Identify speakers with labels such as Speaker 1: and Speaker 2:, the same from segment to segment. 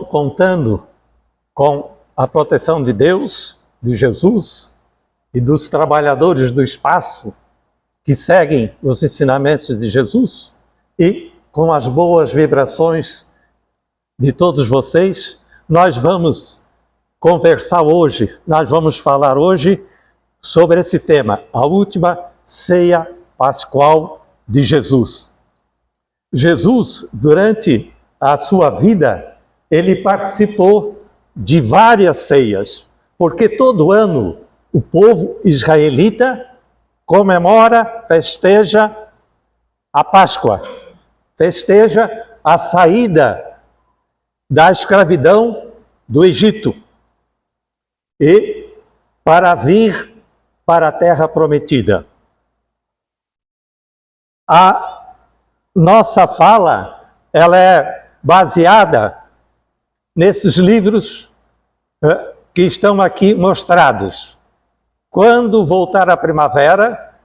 Speaker 1: contando com a proteção de Deus, de Jesus e dos trabalhadores do espaço que seguem os ensinamentos de Jesus e com as boas vibrações de todos vocês, nós vamos conversar hoje, nós vamos falar hoje sobre esse tema, a última ceia pascual de Jesus. Jesus, durante a sua vida, ele participou de várias ceias, porque todo ano o povo israelita comemora, festeja a Páscoa, festeja a saída da escravidão do Egito e para vir para a terra prometida. A nossa fala, ela é baseada nesses livros que estão aqui mostrados. Quando voltar a primavera,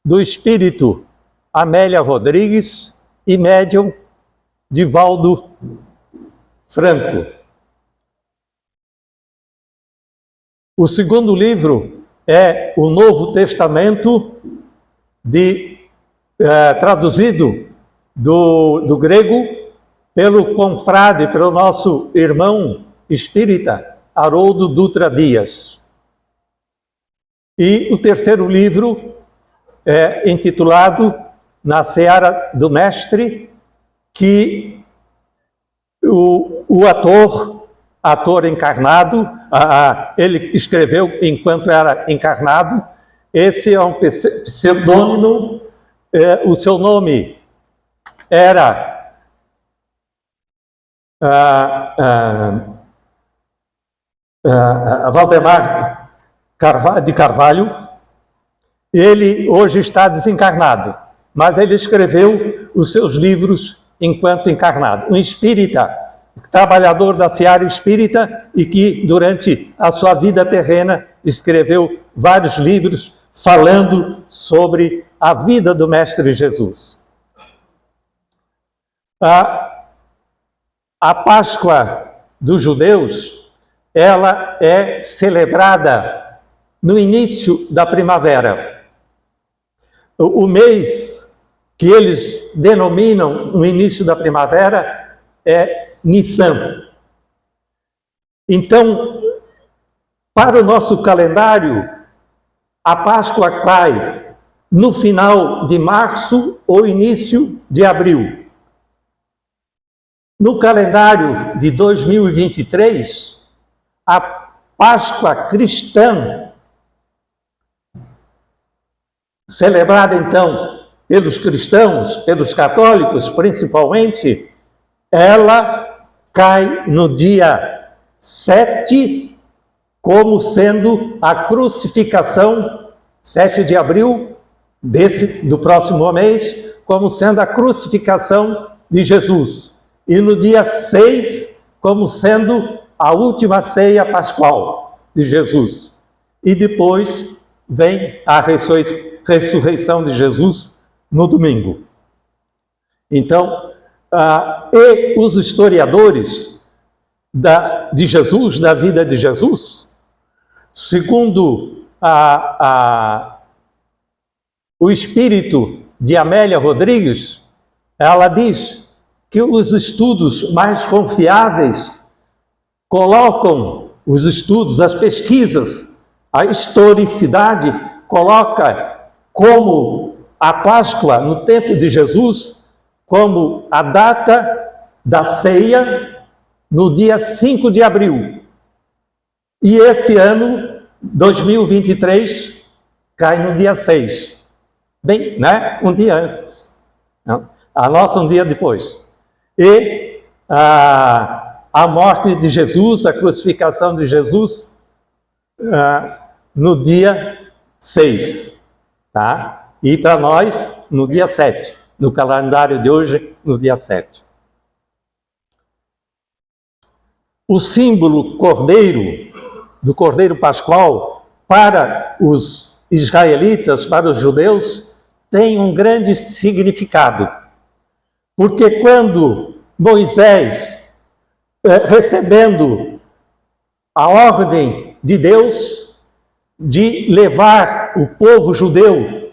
Speaker 1: do espírito Amélia Rodrigues e médium Divaldo Franco. O segundo livro é o Novo Testamento, traduzido do grego pelo confrade, pelo nosso irmão espírita, Haroldo Dutra Dias. E o terceiro livro é intitulado Na Seara do Mestre, que o ator encarnado, ele escreveu enquanto era encarnado. Esse é um pseudônimo, o seu nome era Valdemar de Carvalho. Ele hoje está desencarnado, mas ele escreveu os seus livros enquanto encarnado. Um espírita, trabalhador da seara espírita e que, durante a sua vida terrena, escreveu vários livros falando sobre a vida do Mestre Jesus. A Páscoa dos judeus, ela é celebrada no início da primavera. O mês que eles denominam no início da primavera é Nissan. Então, para o nosso calendário, a Páscoa cai no final de março ou início de abril. No calendário de 2023, a Páscoa cristã, celebrada então pelos cristãos, pelos católicos principalmente, ela cai no dia 7, como sendo a crucificação, 7 de abril do próximo mês, como sendo a crucificação de Jesus. E no dia 6, como sendo a última ceia pascual de Jesus. E depois vem a ressurreição de Jesus no domingo. Então, e os historiadores de Jesus, da vida de Jesus, segundo o espírito de Amélia Rodrigues, ela diz que os estudos mais confiáveis colocam os estudos, as pesquisas, a historicidade coloca como a Páscoa no tempo de Jesus como a data da ceia no dia 5 de abril. E esse ano, 2023, cai no dia 6. Bem, né? Um dia antes. A nossa um dia depois. E a morte de Jesus, a crucificação de Jesus, no dia 6. Tá? E para nós, no dia 7. No calendário de hoje, no dia 7. O símbolo cordeiro, do cordeiro pascual, para os israelitas, para os judeus, tem um grande significado. Porque quando Moisés recebendo a ordem de Deus de levar o povo judeu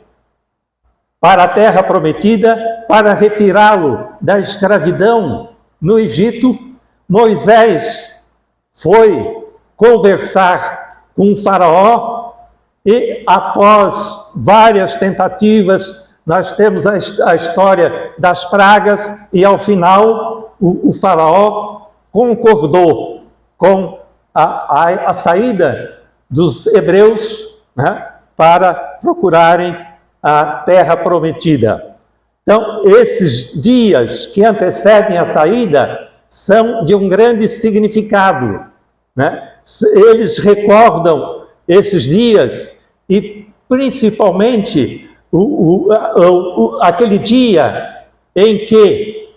Speaker 1: para a terra prometida, para retirá-lo da escravidão no Egito, Moisés foi conversar com o faraó e, após várias tentativas, nós temos a história das pragas e, ao final, o faraó concordou com a saída dos hebreus, né, para procurarem a terra prometida. Então, esses dias que antecedem a saída são de um grande significado, né? Eles recordam esses dias e, principalmente, aquele dia em que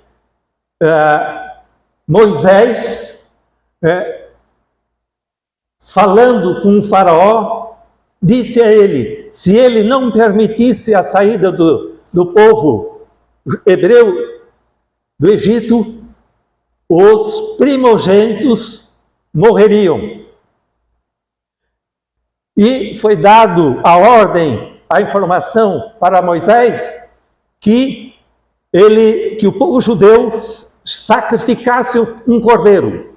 Speaker 1: Moisés, falando com o faraó, disse a ele, se ele não permitisse a saída do povo hebreu do Egito, os primogênitos morreriam. E foi dado a ordem, a informação para Moisés que o povo judeu sacrificasse um cordeiro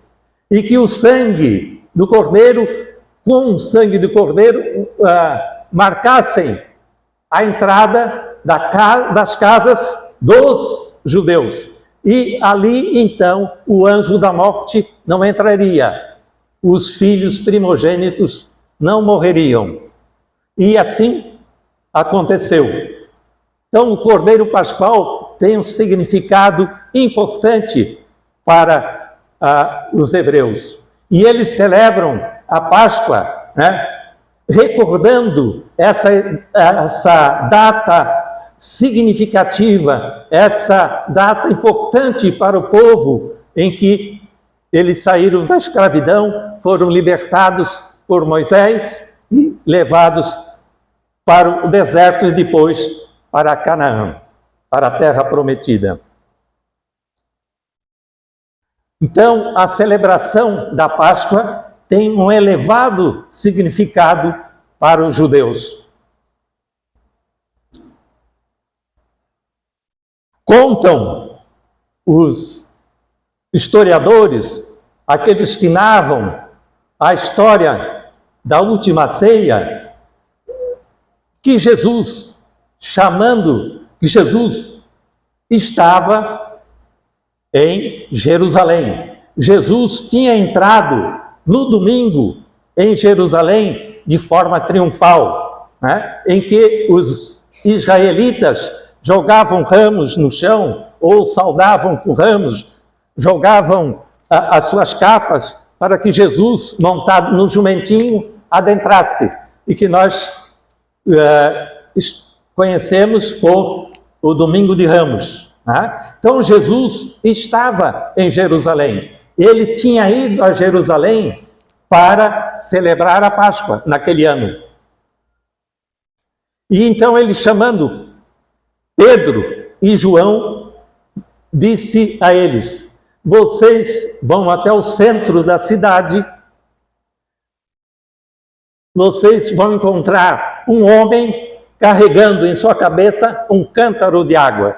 Speaker 1: e que o sangue do cordeiro, com o sangue do cordeiro, marcassem a entrada das casas dos judeus. E ali, então, o anjo da morte não entraria. Os filhos primogênitos não morreriam. E assim aconteceu. Então, o Cordeiro Pascual tem um significado importante para os hebreus. E eles celebram a Páscoa, né, recordando essa data significativa, essa data importante para o povo em que eles saíram da escravidão, foram libertados por Moisés e levados para o deserto e depois para Canaã, para a terra prometida. Então, a celebração da Páscoa tem um elevado significado para os judeus. Contam os historiadores, aqueles que narram a história da última ceia, que Jesus estava em Jerusalém. Jesus tinha entrado no domingo em Jerusalém de forma triunfal, né, em que os israelitas jogavam ramos no chão ou saudavam com ramos, jogavam as suas capas para que Jesus, montado no jumentinho, adentrasse, e que nós conhecemos por o Domingo de Ramos. Né? Então, Jesus estava em Jerusalém. Ele tinha ido a Jerusalém para celebrar a Páscoa naquele ano. E então ele, chamando Pedro e João, disse a eles: vocês vão até o centro da cidade, vocês vão encontrar um homem carregando em sua cabeça um cântaro de água.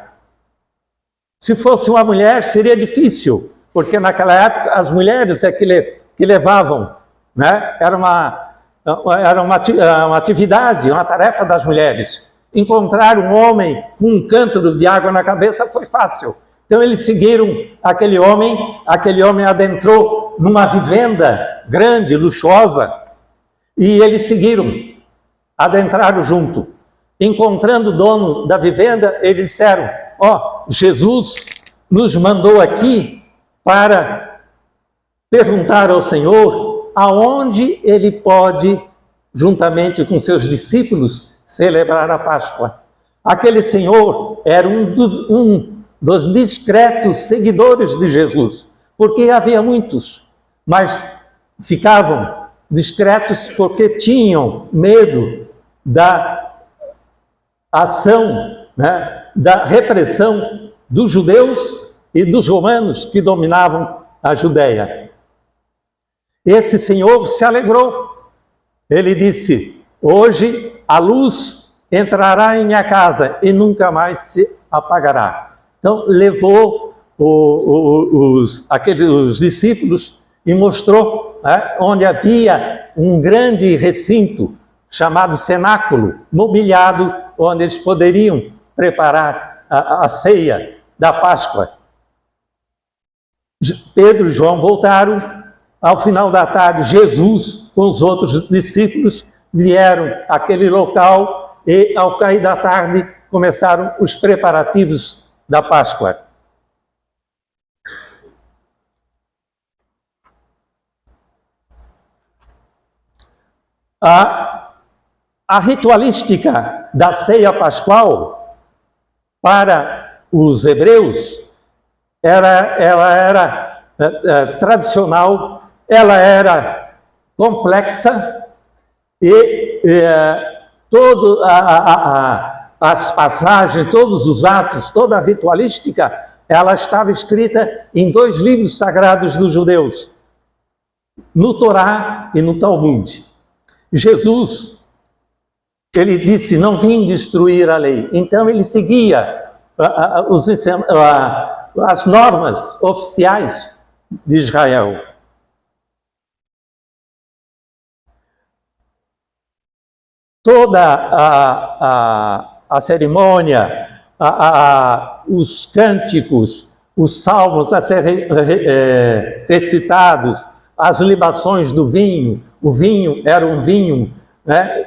Speaker 1: Se fosse uma mulher, seria difícil, porque naquela época as mulheres é que levavam, né? Era uma atividade, uma tarefa das mulheres. Encontrar um homem com um cântaro de água na cabeça foi fácil. Então eles seguiram aquele homem adentrou numa vivenda grande, luxuosa, e eles seguiram, adentraram junto. Encontrando o dono da vivenda, eles disseram: Jesus nos mandou aqui para perguntar ao Senhor aonde ele pode, juntamente com seus discípulos, celebrar a Páscoa. Aquele senhor era um dos discretos seguidores de Jesus, porque havia muitos, mas ficavam discretos porque tinham medo da ação, né, da repressão dos judeus e dos romanos que dominavam a Judéia. Esse senhor se alegrou. Ele disse: hoje a luz entrará em minha casa e nunca mais se apagará. Então levou os discípulos e mostrou onde havia um grande recinto chamado cenáculo, mobiliado, onde eles poderiam preparar a ceia da Páscoa. Pedro e João voltaram. Ao final da tarde, Jesus, com os outros discípulos, vieram àquele local e, ao cair da tarde, começaram os preparativos da Páscoa. A ritualística da ceia pascual, para os hebreus, ela era tradicional, ela era complexa e todas as passagens, todos os atos, toda a ritualística, ela estava escrita em 2 livros sagrados dos judeus, no Torá e no Talmud. Jesus, ele disse: não vim destruir a lei. Então ele seguia as normas oficiais de Israel. Toda a cerimônia, os cânticos, os salmos a ser recitados, as libações do vinho. O vinho era um vinho,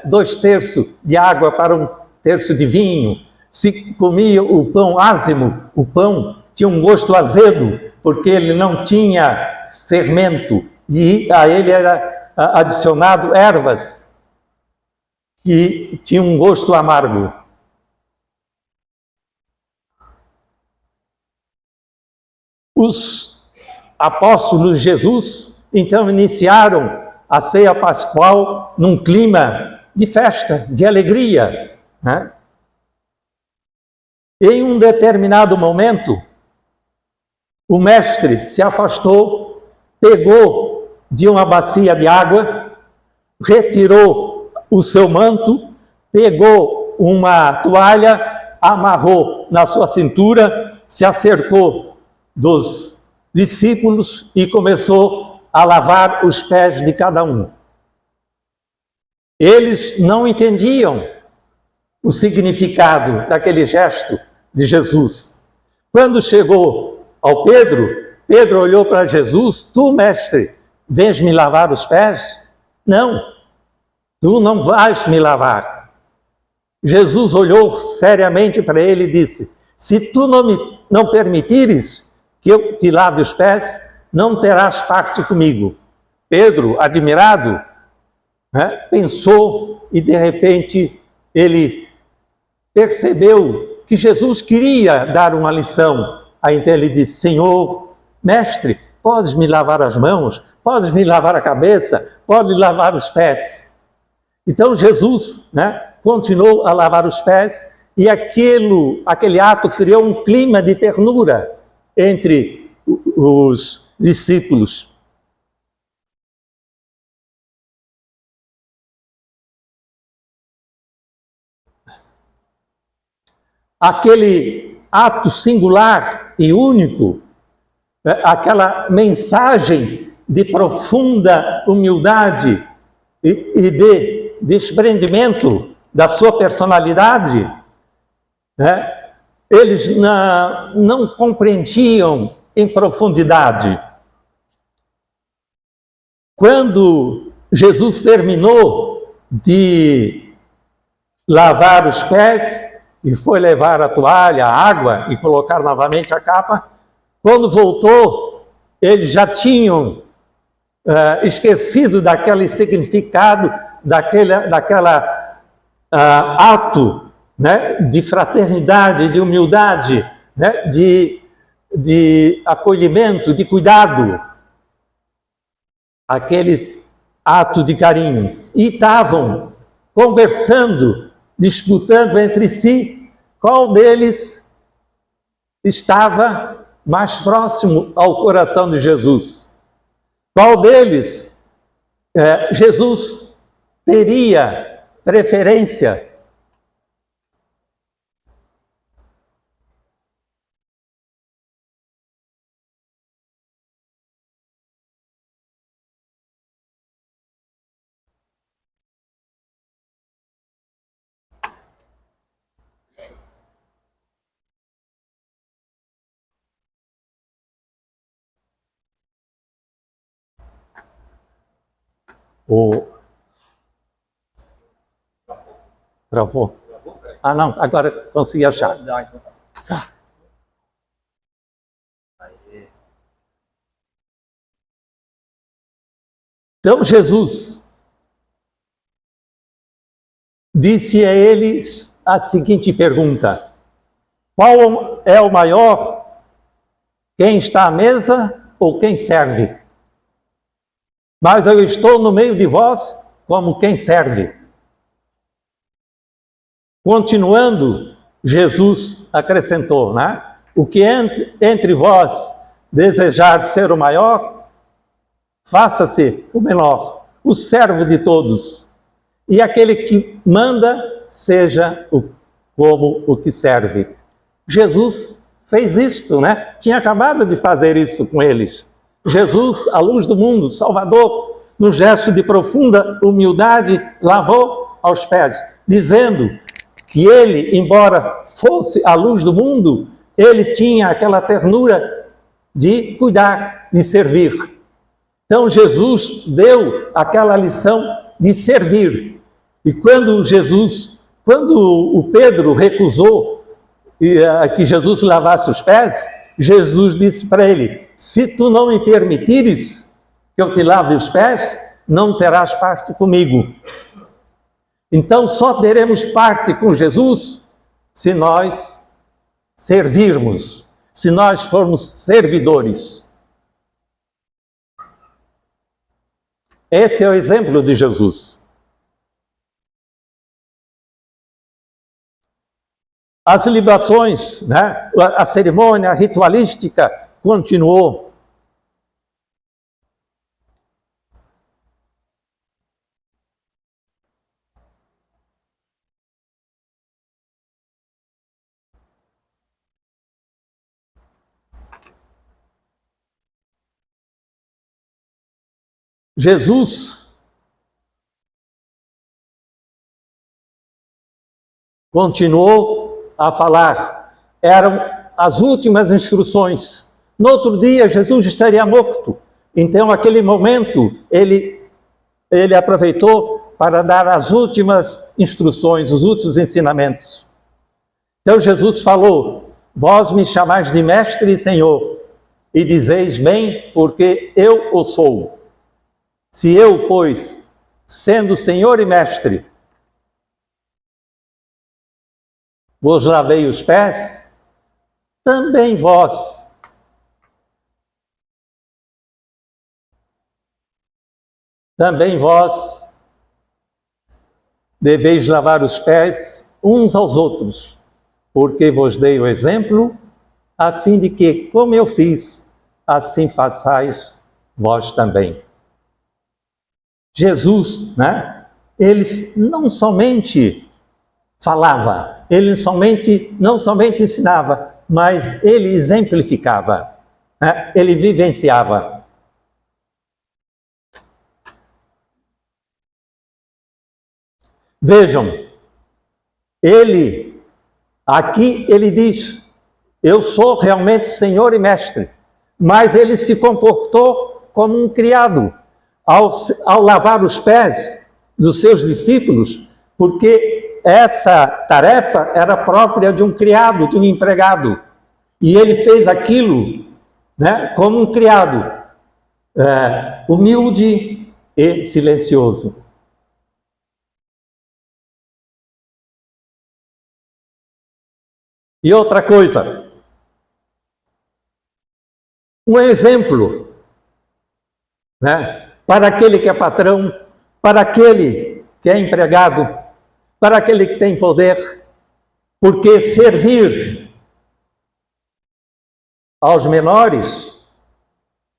Speaker 1: 2/3 de água para 1/3 de vinho. Se comia o pão ázimo, o pão tinha um gosto azedo, porque ele não tinha fermento, e a ele era adicionado ervas que tinham um gosto amargo. Os apóstolos de Jesus, então, iniciaram a ceia pascual num clima de festa, de alegria, Em um determinado momento, o mestre se afastou, pegou de uma bacia de água, retirou o seu manto, pegou uma toalha, amarrou na sua cintura, se acercou dos discípulos e começou a lavar os pés de cada um. Eles não entendiam o significado daquele gesto de Jesus. Quando chegou ao Pedro, Pedro olhou para Jesus: tu, mestre, vens me lavar os pés? Não, tu não vais me lavar. Jesus olhou seriamente para ele e disse: se tu não permitires que eu te lave os pés, não terás parte comigo. Pedro, admirado, pensou, e de repente ele percebeu que Jesus queria dar uma lição. Aí então ele disse: Senhor, mestre, podes me lavar as mãos? Podes me lavar a cabeça? Podes lavar os pés? Então Jesus continuou a lavar os pés, e aquele ato criou um clima de ternura entre os discípulos. Aquele ato singular e único, aquela mensagem de profunda humildade e de desprendimento da sua personalidade, eles não compreendiam em profundidade. Quando Jesus terminou de lavar os pés e foi levar a toalha, a água e colocar novamente a capa, quando voltou, eles já tinham esquecido daquele significado, daquela ato de fraternidade, de humildade, de acolhimento, de cuidado, aquele ato de carinho. E estavam conversando, disputando entre si qual deles estava mais próximo ao coração de Jesus? Qual deles Jesus teria preferência? Travou? Ah, não, agora consegui achar. Tá. Então Jesus disse a eles a seguinte pergunta: qual é o maior? Quem está à mesa ou quem serve? Mas eu estou no meio de vós como quem serve. Continuando, Jesus acrescentou, né? O que entre vós desejar ser o maior, faça-se o menor, o servo de todos. E aquele que manda, seja como o que serve. Jesus fez isto, né? Tinha acabado de fazer isso com eles. Jesus, a luz do mundo, Salvador, no gesto de profunda humildade, lavou aos pés, dizendo que ele, embora fosse a luz do mundo, ele tinha aquela ternura de cuidar, de servir. Então Jesus deu aquela lição de servir. E quando o Pedro recusou que Jesus lavasse os pés, Jesus disse para ele: se tu não me permitires que eu te lave os pés, não terás parte comigo. Então só teremos parte com Jesus se nós servirmos, se nós formos servidores. Esse é o exemplo de Jesus. As libações, né? A cerimônia ritualística continuou. Jesus continuou a falar. Eram as últimas instruções. No outro dia, Jesus estaria morto. Então, aquele momento, ele aproveitou para dar as últimas instruções, os últimos ensinamentos. Então, Jesus falou: vós me chamais de mestre e senhor, e dizeis bem, porque eu o sou. Se eu, pois, sendo senhor e mestre, vos lavei os pés, também vós deveis lavar os pés uns aos outros, porque vos dei o exemplo, a fim de que, como eu fiz, assim façais vós também. Jesus, né? Ele não somente falava, ele não somente ensinava, mas ele exemplificava, né? Ele vivenciava. Vejam, aqui ele diz: eu sou realmente senhor e mestre, mas ele se comportou como um criado ao lavar os pés dos seus discípulos, porque essa tarefa era própria de um criado, de um empregado, e ele fez aquilo, né, como um criado, humilde e silencioso. E outra coisa, um exemplo, né, para aquele que é patrão, para aquele que é empregado, para aquele que tem poder, porque servir aos menores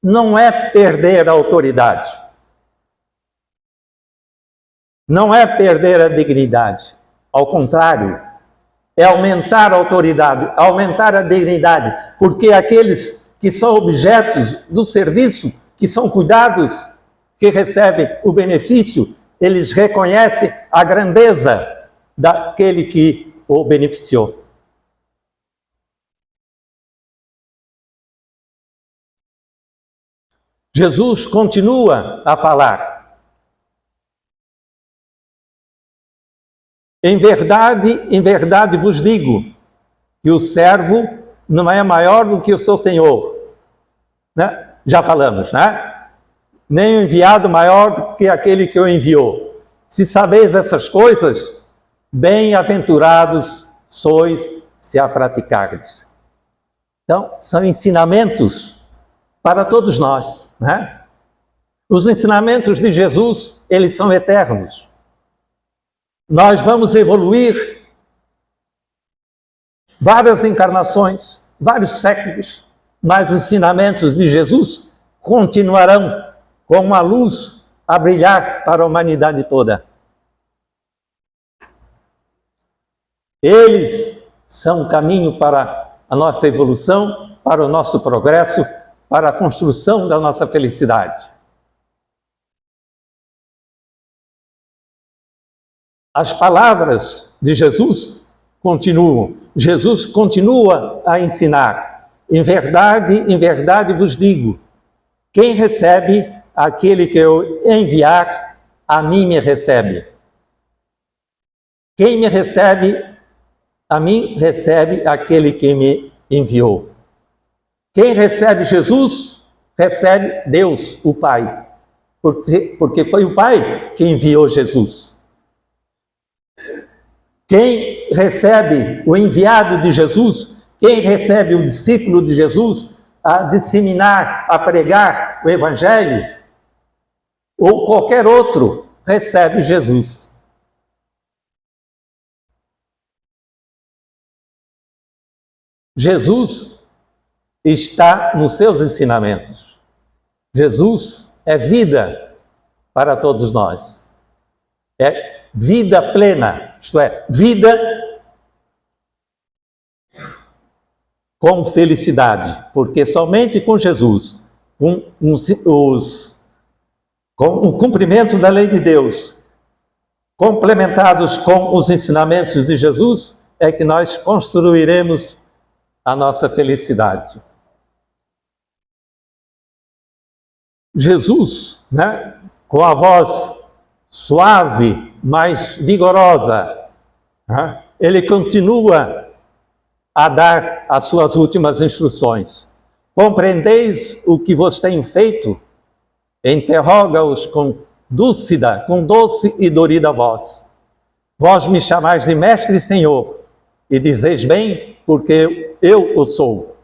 Speaker 1: não é perder a autoridade, não é perder a dignidade. Ao contrário, é aumentar a autoridade, aumentar a dignidade, porque aqueles que são objetos do serviço, que são cuidados, que recebem o benefício, eles reconhecem a grandeza daquele que o beneficiou. Jesus continua a falar. Em verdade vos digo, que o servo não é maior do que o seu senhor. Né? Já falamos, né? Nem o enviado maior do que aquele que o enviou. Se sabeis essas coisas, bem-aventurados sois se a praticardes. Então, são ensinamentos para todos nós, né? Os ensinamentos de Jesus, eles são eternos. Nós vamos evoluir várias encarnações, vários séculos, mas os ensinamentos de Jesus continuarão com uma luz a brilhar para a humanidade toda. Eles são o caminho para a nossa evolução, para o nosso progresso, para a construção da nossa felicidade. As palavras de Jesus continuam. Jesus continua a ensinar. Em verdade vos digo, quem recebe aquele que eu enviar, a mim me recebe. Quem me recebe, a mim recebe aquele que me enviou. Quem recebe Jesus, recebe Deus, o Pai. Porque foi o Pai que enviou Jesus. Quem recebe o enviado de Jesus, quem recebe o discípulo de Jesus a disseminar, a pregar o Evangelho, ou qualquer outro, recebe Jesus. Jesus está nos seus ensinamentos. Jesus é vida para todos nós. É vida plena, isto é, vida com felicidade, porque somente com Jesus, com o cumprimento da lei de Deus, complementados com os ensinamentos de Jesus, é que nós construiremos a nossa felicidade. Jesus, né, com a voz suave, mas vigorosa, né, ele continua a dar as suas últimas instruções. Compreendeis o que vos tenho feito? Interroga-os com doce e dorida voz. Vós me chamais de mestre e senhor, e dizeis bem, porque eu o sou.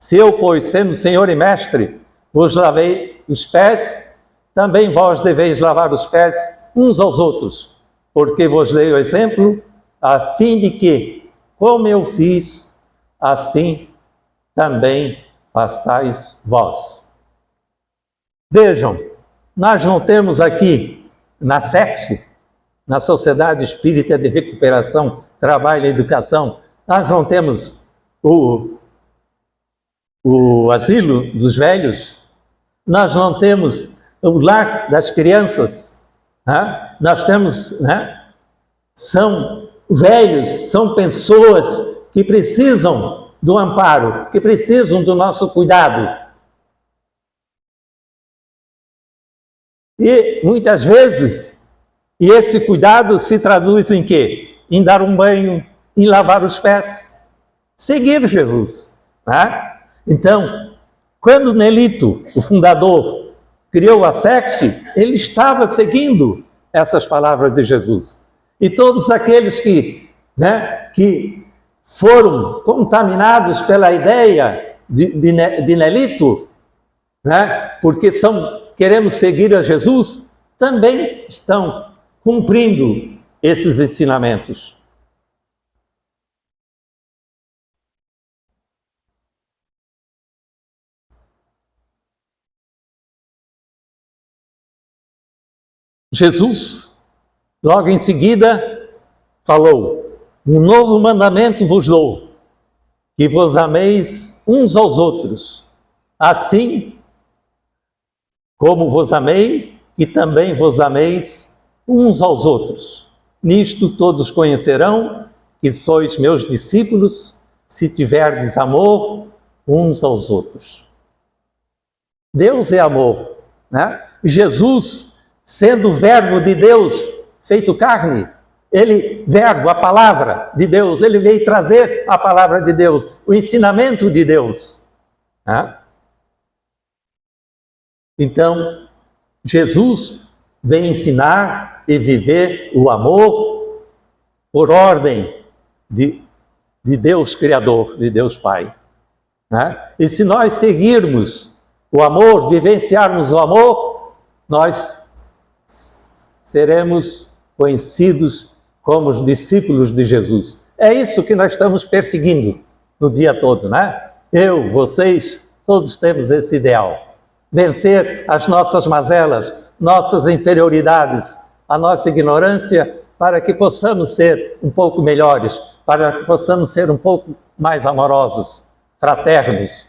Speaker 1: Se eu, pois, sendo senhor e mestre, vos lavei os pés, também vós deveis lavar os pés uns aos outros, porque vos dei o exemplo, a fim de que, como eu fiz, assim também façais vós. Vejam, nós não temos aqui na SECT, na Sociedade Espírita de Recuperação, Trabalho e Educação, nós não temos o asilo dos velhos, nós não temos o lar das crianças, né? Nós temos, né? São velhos, são pessoas que precisam do amparo, que precisam do nosso cuidado. E muitas vezes, esse cuidado se traduz em quê? Em dar um banho, em lavar os pés, seguir Jesus, né? Então, quando Nelito, o fundador, criou a SECT, ele estava seguindo essas palavras de Jesus. E todos aqueles que foram contaminados pela ideia de Nelito, né, porque queremos seguir a Jesus, também estão cumprindo esses ensinamentos. Jesus, logo em seguida, falou: um novo mandamento vos dou, que vos ameis uns aos outros, assim como vos amei, e também vos ameis uns aos outros. Nisto todos conhecerão que sois meus discípulos, se tiverdes amor uns aos outros. Deus é amor, né? Jesus, sendo o verbo de Deus feito carne, ele, verbo, a palavra de Deus, ele veio trazer a palavra de Deus, o ensinamento de Deus, né? Então, Jesus vem ensinar e viver o amor por ordem de Deus Criador, de Deus Pai, né? E se nós seguirmos o amor, vivenciarmos o amor, nós seremos conhecidos como os discípulos de Jesus. É isso que nós estamos perseguindo no dia todo, né? Eu, vocês, todos temos esse ideal. Vencer as nossas mazelas, nossas inferioridades, a nossa ignorância, para que possamos ser um pouco melhores, para que possamos ser um pouco mais amorosos, fraternos.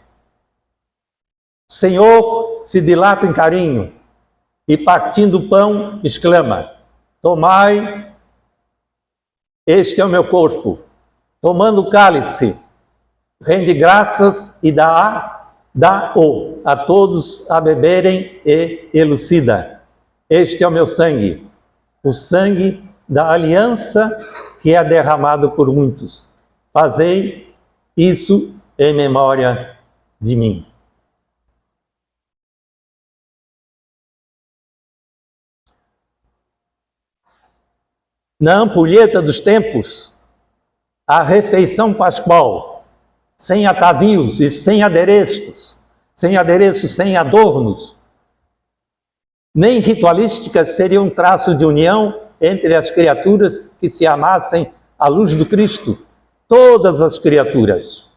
Speaker 1: O Senhor se dilata em carinho e, partindo o pão, exclama: tomai, este é o meu corpo. Tomando o cálice, rende graças e dá-o a todos a beberem e elucida: este é o meu sangue, o sangue da aliança que é derramado por muitos. Fazei isso em memória de mim. Na ampulheta dos tempos, a refeição pascual, sem atavios e sem adereços, sem adornos, nem ritualísticas, seria um traço de união entre as criaturas que se amassem à luz do Cristo, todas as criaturas.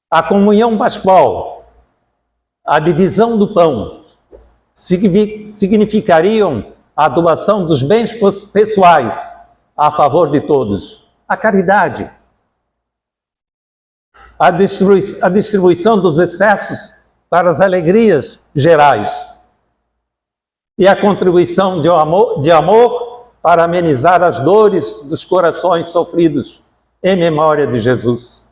Speaker 1: A comunhão pascual, a divisão do pão, significariam a doação dos bens pessoais a favor de todos, a caridade, a distribuição dos excessos para as alegrias gerais e a contribuição de amor para amenizar as dores dos corações sofridos em memória de Jesus.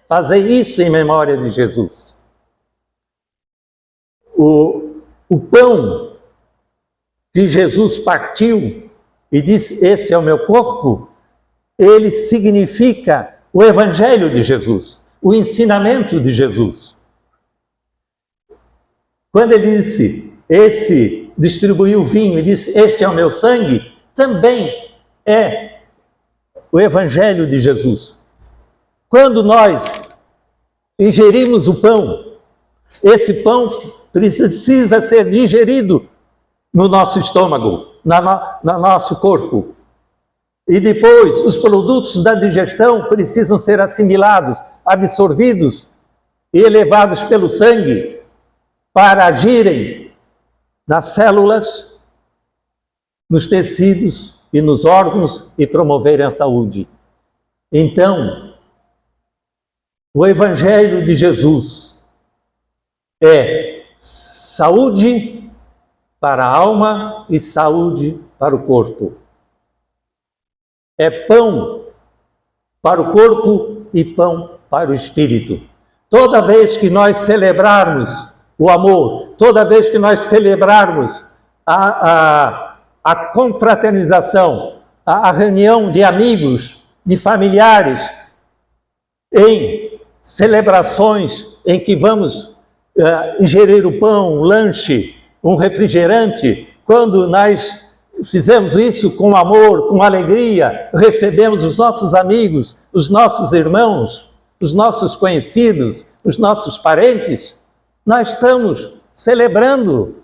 Speaker 1: Fazei isso em memória de Jesus. O pão que Jesus partiu e disse: esse é o meu corpo, ele significa o Evangelho de Jesus, o ensinamento de Jesus. Quando ele disse, esse distribuiu o vinho e disse: este é o meu sangue, também é o Evangelho de Jesus. Quando nós ingerimos o pão, esse pão precisa ser digerido no nosso estômago, no nosso corpo. E depois, os produtos da digestão precisam ser assimilados, absorvidos e elevados pelo sangue para agirem nas células, nos tecidos e nos órgãos e promoverem a saúde. Então, o Evangelho de Jesus é saúde para a alma e saúde para o corpo. É pão para o corpo e pão para o espírito. Toda vez que nós celebrarmos o amor, toda vez que nós celebrarmos a confraternização, a reunião de amigos, de familiares, em celebrações em que vamos ingerir o pão, um lanche, um refrigerante, quando nós fizemos isso com amor, com alegria, recebemos os nossos amigos, os nossos irmãos, os nossos conhecidos, os nossos parentes, nós estamos celebrando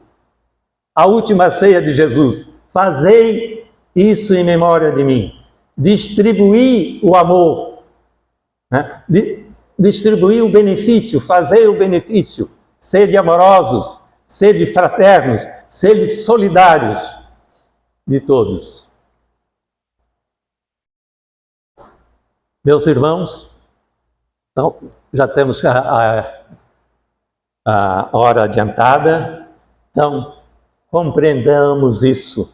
Speaker 1: a última ceia de Jesus. Fazei isso em memória de mim. Distribuir o amor, né? Distribuir o benefício, fazei o benefício, sede amorosos, sede fraternos, sede solidários de todos. Meus irmãos, então, já temos a hora adiantada, então compreendamos isso,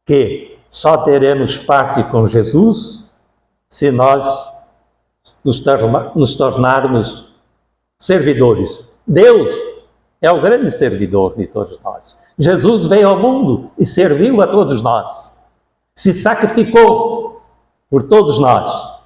Speaker 1: que só teremos parte com Jesus se nós nos tornarmos servidores. Deus é o grande servidor de todos nós. Jesus veio ao mundo e serviu a todos nós. Se sacrificou por todos nós.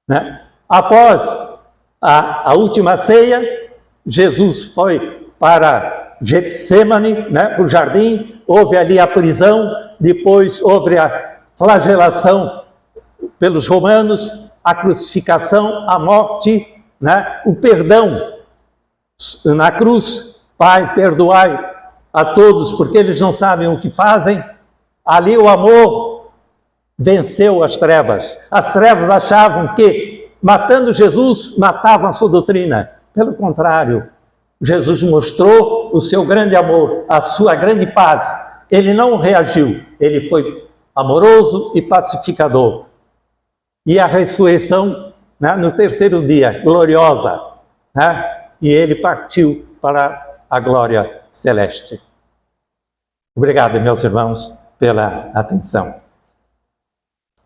Speaker 1: Né? Após a última ceia, Jesus foi para Getsemane, né, para o jardim, houve ali a prisão, depois houve a flagelação pelos romanos, a crucificação, a morte, né, o perdão na cruz. Pai, perdoai a todos, porque eles não sabem o que fazem. Ali o amor venceu as trevas. As trevas achavam que, matando Jesus, matavam a sua doutrina. Pelo contrário, Jesus mostrou o seu grande amor, a sua grande paz. Ele não reagiu, ele foi amoroso e pacificador. E a ressurreição, né, no terceiro dia, gloriosa, né, e ele partiu para a glória celeste. Obrigado, meus irmãos, pela atenção.